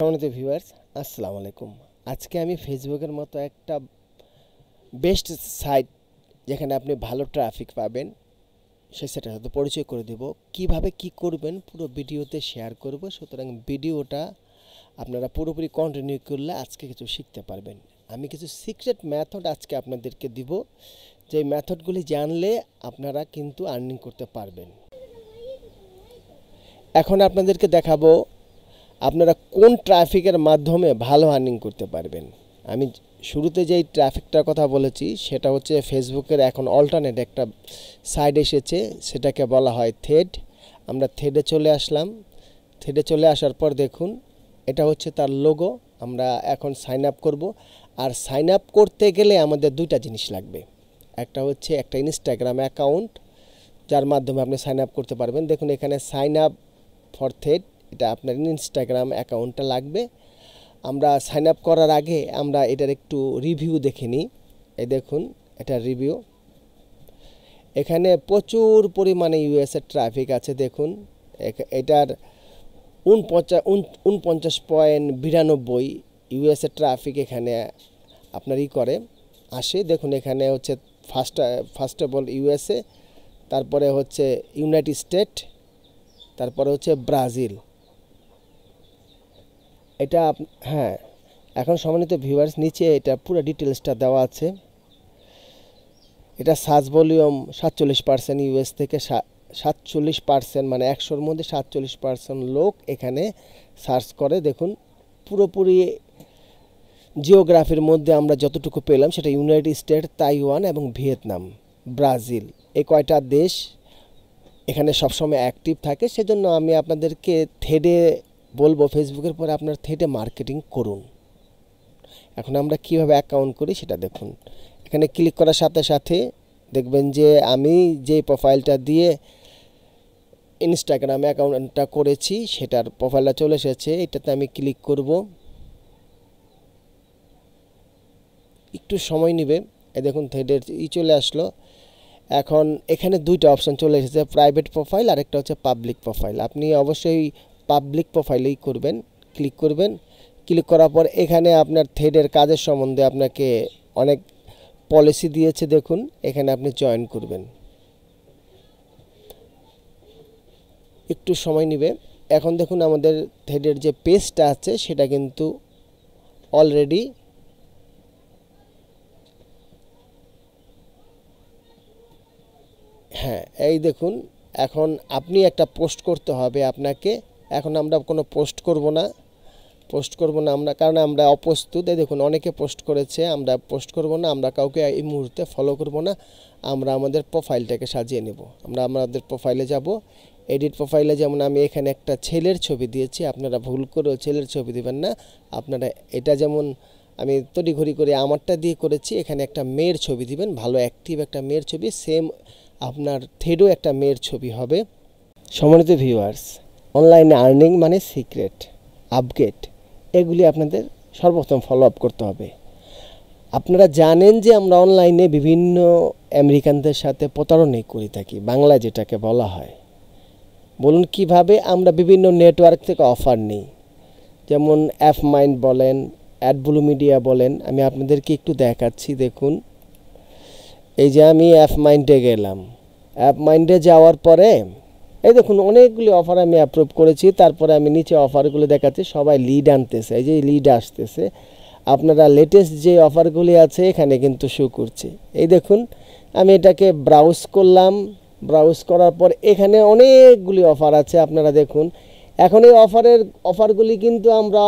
সম্মানিত ভিউয়ার্স, আসসালামু আলাইকুম। আজকে আমি ফেসবুকের মতো একটা বেস্ট সাইট যেখানে আপনি ভালো ট্রাফিক পাবেন সেই সাইটের সাথে পরিচয় করে দেব। কিভাবে কি করবেন পুরো ভিডিওতে শেয়ার করব, সুতরাং ভিডিওটা আপনারা পুরোপুরি কন্টিনিউ করলে আজকে কিছু শিখতে পারবেন। আমি কিছু সিক্রেট মেথড আজকে আপনাদেরকে দিব, যে মেথডগুলি জানলে আপনারা কিন্তু আর্নিং করতে পারবেন। এখন আপনাদেরকে দেখাবো আপনারা কোন ট্রাফিকের মাধ্যমে ভালো আর্নিং করতে পারবেন। আমি শুরুতে যেই ট্রাফিকটার কথা বলেছি সেটা হচ্ছে ফেসবুকের এখন অল্টারনেট একটা সাইট এসেছে, সেটাকে বলা হয় থ্রেড। আমরা থ্রেডে চলে আসলাম। থ্রেডে চলে আসার পর দেখুন এটা হচ্ছে তার লোগো। আমরা এখন সাইন আপ করব। আর সাইন আপ করতে গেলে আমাদের দুইটা জিনিস লাগবে। একটা হচ্ছে একটা ইনস্টাগ্রাম অ্যাকাউন্ট, যার মাধ্যমে আপনি সাইন আপ করতে পারবেন। দেখুন এখানে সাইন আপ ফর থ্রেড, এটা আপনার ইনস্টাগ্রাম অ্যাকাউন্টটা লাগবে। আমরা সাইন আপ করার আগে আমরা এটার একটু রিভিউ দেখে নিই। এই দেখুন এটা রিভিউ। এখানে প্রচুর পরিমাণে ইউএসের ট্রাফিক আছে। দেখুন এটার 49.92 ইউএসের ট্রাফিক এখানে আপনার করে আসে। দেখুন এখানে হচ্ছে ফার্স্ট অফ অল ইউএসএ, তারপরে হচ্ছে ইউনাইটেড স্টেট, তারপরে হচ্ছে ব্রাজিল। এটা হ্যাঁ, এখন সম্মানিত ভিউয়ার্স নিচে এটা পুরো ডিটেলসটা দেওয়া আছে। এটা সার্চ ভলিউম 47% ইউএস থেকে 47%, মানে 100-র মধ্যে 47% লোক এখানে সার্চ করে। দেখুন পুরোপুরি জিওগ্রাফির মধ্যে আমরা যতটুকু পেলাম সেটা ইউনাইটেড স্টেট, তাইওয়ান এবং ভিয়েতনাম, ব্রাজিল, এই কয়টা দেশ এখানে সবসময় অ্যাক্টিভ থাকে। সেজন্য আমি আপনাদেরকে থ্রেডে বলবো, ফেসবুকের পরে আপনার থ্রেডে মার্কেটিং করুন। এখন আমরা কিভাবে অ্যাকাউন্ট করি সেটা দেখুন। এখানে ক্লিক করার সাথে সাথে দেখবেন যে আমি যে প্রোফাইলটা দিয়ে ইনস্টাগ্রাম অ্যাকাউন্টটা করেছি সেটার প্রোফাইলটা চলে এসেছে। এটাতে আমি ক্লিক করব, একটু সময় নেবে। এই দেখুন থ্রেডের চলে আসলো। এখন এখানে দুইটা অপশন চলে এসেছে, প্রাইভেট প্রোফাইল আর একটা হচ্ছে পাবলিক প্রোফাইল। আপনি অবশ্যই পাবলিক প্রোফাইলেই করবেন, ক্লিক করবেন। ক্লিক করার পর এখানে আপনার থ্রেডের কাজের সম্বন্ধে আপনাকে অনেক পলিসি দিয়েছে। দেখুন এখানে আপনি জয়েন করবেন, একটু সময় নেবে। এখন দেখুন আমাদের থ্রেডের যে পেজটা আছে সেটা কিন্তু অলরেডি হ্যাঁ, এই দেখুন এখন আপনি একটা পোস্ট করতে হবে আপনাকে। এখন আমরা কোনো পোস্ট করব না আমরা, কারণ আমরা অপ্রস্তুত। এই দেখুন অনেকে পোস্ট করেছে, আমরা পোস্ট করব না, আমরা কাউকে এই মুহূর্তে ফলো করব না। আমরা আমাদের প্রোফাইলটাকে সাজিয়ে নেব। আমরা আমাদের প্রোফাইলে যাব। এডিট প্রোফাইলে যেমন আমি এখানে একটা ছেলের ছবি দিয়েছি, আপনারা ভুল করেও ছেলের ছবি দেবেন না। আপনারা এটা যেমন আমি তড়িঘড়ি করে আমারটা দিয়ে করেছি, এখানে একটা মেয়ের ছবি দিবেন, ভালো অ্যাক্টিভ একটা মেয়ের ছবি। সেম আপনার থ্রেডও একটা মেয়ের ছবি হবে। সম্মানিত ভিউয়ার্স, অনলাইনে আর্নিং মানে সিক্রেট আপডেট, এগুলি আপনাদের সর্বপ্রথম ফলো আপ করতে হবে। আপনারা জানেন যে আমরা অনলাইনে বিভিন্ন আমেরিকানদের সাথে প্রতারণা করে থাকি, বাংলায় যেটাকে বলা হয়। বলুন কিভাবে? আমরা বিভিন্ন নেটওয়ার্ক থেকে অফার নিই, যেমন অ্যাপ মাইন্ড বলেন, অ্যাডব্লু মিডিয়া বলেন। আমি আপনাদেরকে একটু দেখাচ্ছি। দেখুন এই যে আমি অ্যাপ মাইন্ডে গেলাম। অ্যাপ মাইন্ডে যাওয়ার পরে এই দেখুন অনেকগুলি অফার আমি অ্যাপ্রুভ করেছি। তারপরে আমি নিচে অফারগুলো দেখাচ্ছি, সবাই লিড আনতেছে। এই যে লিড আসতেছে, আপনারা লেটেস্ট যে অফারগুলি আছে এখানে কিন্তু শো করছে। এই দেখুন আমি এটাকে ব্রাউজ করলাম। ব্রাউজ করার পর এখানে অনেকগুলি অফার আছে, আপনারা দেখুন। এখন এই অফারগুলি কিন্তু আমরা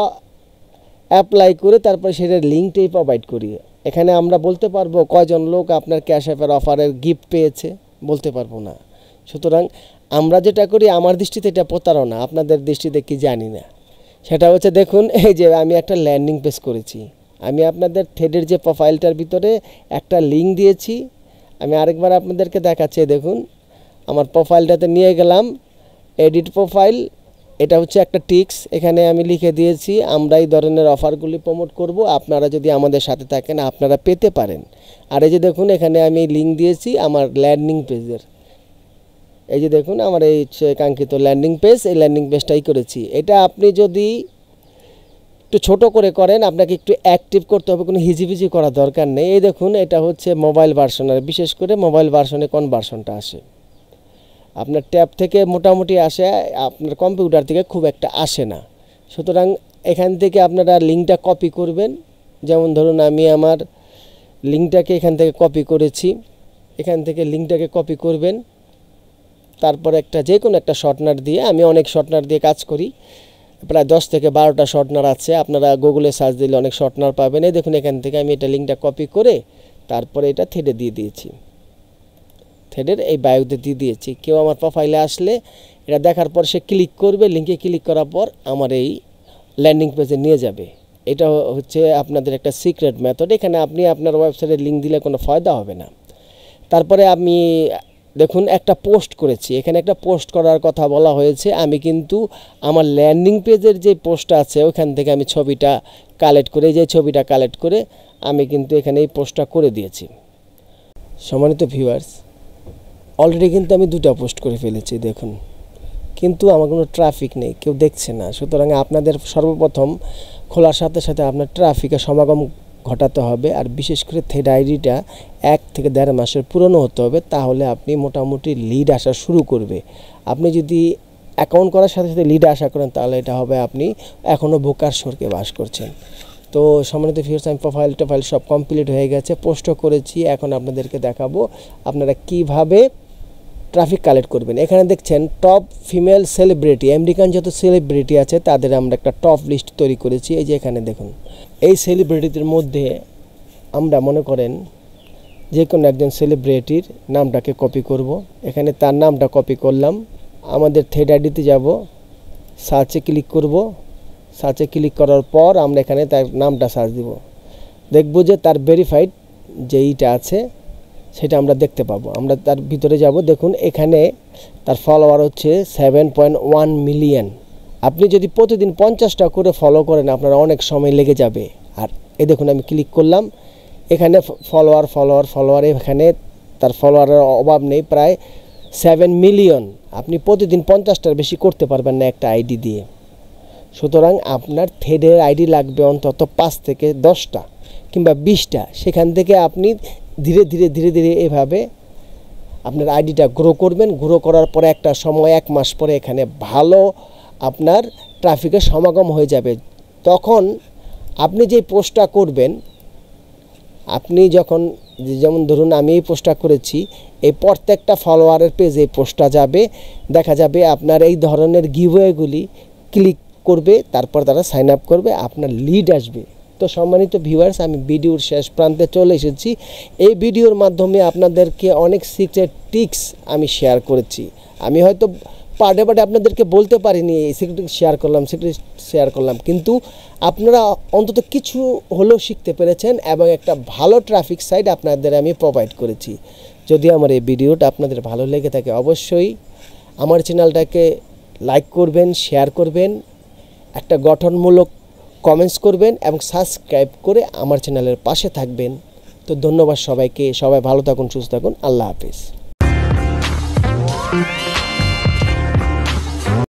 অ্যাপ্লাই করে তারপরে সেটার লিঙ্কটাই প্রোভাইড করি। এখানে আমরা বলতে পারবো কয়জন লোক আপনার ক্যাশ অ্যাপের অফারের গিফট পেয়েছে, বলতে পারবো না। সুতরাং আমরা যেটা করি, আমার দৃষ্টিতে এটা প্রতারণা, আপনাদের দৃষ্টিতে কি জানি না। সেটা হচ্ছে দেখুন এই যে আমি একটা ল্যান্ডিং পেজ করেছি। আমি আপনাদের থ্রেডের যে প্রোফাইলটার ভিতরে একটা লিঙ্ক দিয়েছি, আমি আরেকবার আপনাদেরকে দেখাচ্ছি। দেখুন আমার প্রোফাইলটাতে নিয়ে গেলাম, এডিট প্রোফাইল, এটা হচ্ছে একটা টিক্স। এখানে আমি লিখে দিয়েছি আমরা এই ধরনের অফারগুলি প্রমোট করব, আপনারা যদি আমাদের সাথে থাকেন আপনারা পেতে পারেন। আর এই যে দেখুন এখানে আমি লিঙ্ক দিয়েছি আমার ল্যান্ডিং পেজের। এই যে দেখুন আমার এই কাঙ্ক্ষিত ল্যান্ডিং পেজ, এই ল্যান্ডিং পেজটাই করেছি। এটা আপনি যদি একটু ছোট করে করেন, আপনাকে একটু অ্যাক্টিভ করতে হবে, কোনো হিজিবিজি করার দরকার নেই। এই দেখুন, এটা হচ্ছে মোবাইল ভার্সন, আর বিশেষ করে মোবাইল ভার্সনে কোন ভার্সনটা আসে, আপনার ট্যাব থেকে মোটামুটি আসে, আপনার কম্পিউটার থেকে খুব একটা আসে না। সুতরাং এখান থেকে আপনারা লিঙ্কটা কপি করবেন। যেমন ধরুন আমি আমার লিঙ্কটাকে এখান থেকে কপি করেছি, এখান থেকে লিঙ্কটাকে কপি করবেন, তারপর একটা যে কোনো একটা শর্টনার দিয়ে, আমি অনেক শর্টনার দিয়ে কাজ করি, প্রায় 10 থেকে 12টা শর্টনার আছে, আপনারা গুগলে সার্চ দিলে অনেক শর্টনার পাবেন। এই দেখুন, এখান থেকে আমি এটা লিঙ্কটা কপি করে তারপরে এটা থ্রেডে দিয়ে দিয়েছি, থ্রেডের এই বায়োতে দিয়ে দিয়েছি। কেউ আমার প্রোফাইলে আসলে এটা দেখার পর সে ক্লিক করবে, লিঙ্কে ক্লিক করার পর আমার এই ল্যান্ডিং পেজে নিয়ে যাবে। এটা হচ্ছে আপনাদের একটা সিক্রেট মেথড। এখানে আপনি আপনার ওয়েবসাইটের লিঙ্ক দিলে কোনো ফায়দা হবে না। তারপরে আমি দেখুন একটা পোস্ট করেছি, এখানে একটা পোস্ট করার কথা বলা হয়েছে। আমি কিন্তু আমার ল্যান্ডিং পেজের যে পোস্টটা আছে ওখান থেকে আমি ছবিটা কালেক্ট করে, যে ছবিটা কালেক্ট করে আমি কিন্তু এখানে এই পোস্টটা করে দিয়েছি। সম্মানিত ভিউয়ার্স, অলরেডি কিন্তু আমি 2টা পোস্ট করে ফেলেছি দেখুন, কিন্তু আমার কোনো ট্রাফিক নেই, কেউ দেখছে না। সুতরাং আপনাদের সর্বপ্রথম খোলার সাথে সাথে আপনার ট্রাফিকের সমাগম ঘটাতে হবে, আর বিশেষ করে থ্রেড আইডিটা 1 থেকে 1.5 মাসের পুরনো হতে হবে, তাহলে আপনি মোটামুটি লিড আসা শুরু করবে। আপনি যদি অ্যাকাউন্ট করার সাথে সাথে লিড আশা করেন তাহলে এটা হবে আপনি এখনও বোকার স্বর্গে বাস করছেন। তো সম্মানিত ভিউয়ার্স, আমি প্রোফাইল সব কমপ্লিট হয়ে গেছে, পোস্টও করেছি। এখন আপনাদেরকে দেখাবো আপনারা কিভাবে ট্রাফিক কালেক্ট করবেন। এখানে দেখছেন টপ ফিমেল সেলিব্রিটি, আমেরিকান যত সেলিব্রিটি আছে তাদের আমরা একটা টপ লিস্ট তৈরি করেছি। এই যে এখানে দেখুন, এই সেলিব্রিটিদের মধ্যে আমরা মনে করেন যে কোনো একজন সেলিব্রিটির নামটাকে কপি করব। এখানে তার নামটা কপি করলাম, আমাদের থ্রেড আইডিতে যাব, সার্চে ক্লিক করব, সার্চে ক্লিক করার পর আমরা এখানে তার নামটা সার্চ দিব, দেখব যে তার ভেরিফাইড যেইটা আছে সেটা আমরা দেখতে পাবো। আমরা তার ভিতরে যাব, দেখুন এখানে তার ফলোয়ার হচ্ছে 7.1 মিলিয়ন। আপনি যদি প্রতিদিন 50টা করে ফলো করেন আপনার অনেক সময় লেগে যাবে। আর এই দেখুন আমি ক্লিক করলাম, এখানে ফলোয়ার, এখানে তার ফলোয়ারের অভাব নেই, প্রায় 7 মিলিয়ন। আপনি প্রতিদিন 50টার বেশি করতে পারবেন না একটা আইডি দিয়ে। সুতরাং আপনার থ্রেডের আইডি লাগবে অন্তত 5 থেকে 10টা কিংবা 20টা। সেখান থেকে আপনি ধীরে ধীরে এভাবে আপনার আইডিটা গ্রো করবেন। গ্রো করার পরে একটা সময় 1 মাস পরে এখানে ভালো আপনার ট্রাফিকের সমাগম হয়ে যাবে। তখন আপনি যে পোস্টটা করবেন, আপনি যখন, যেমন ধরুন আমি এই পোস্টটা করেছি, এই প্রত্যেকটা ফলোয়ারের পেজে এই পোস্টটা যাবে, দেখা যাবে আপনার এই ধরনের গিভওয়েগুলি ক্লিক করবে, তারপর তারা সাইন আপ করবে, আপনার লিড আসবে। তো সম্মানিত ভিউয়ার্স, আমি ভিডিওর শেষ প্রান্তে চলে এসেছি। এই ভিডিওর মাধ্যমে আপনাদেরকে অনেক সিক্রেট টিপস আমি শেয়ার করেছি। আমি হয়তো পার্টে আপনাদেরকে বলতে পারিনি, এই সিক্রেট শেয়ার করলাম, কিন্তু আপনারা অন্তত কিছু হলেও শিখতে পেরেছেন এবং একটা ভালো ট্রাফিক সাইট আপনাদের আমি প্রোভাইড করেছি। যদি আমার এই ভিডিওটা আপনাদের ভালো লেগে থাকে অবশ্যই আমার চ্যানেলটাকে লাইক করবেন, শেয়ার করবেন, একটা গঠনমূলক কমেন্টস করবেন এবং সাবস্ক্রাইব করে আমার চ্যানেলের পাশে থাকবেন। তো ধন্যবাদ সবাইকে, সবাই ভালো থাকুন, সুস্থ থাকুন, আল্লাহ হাফেজ।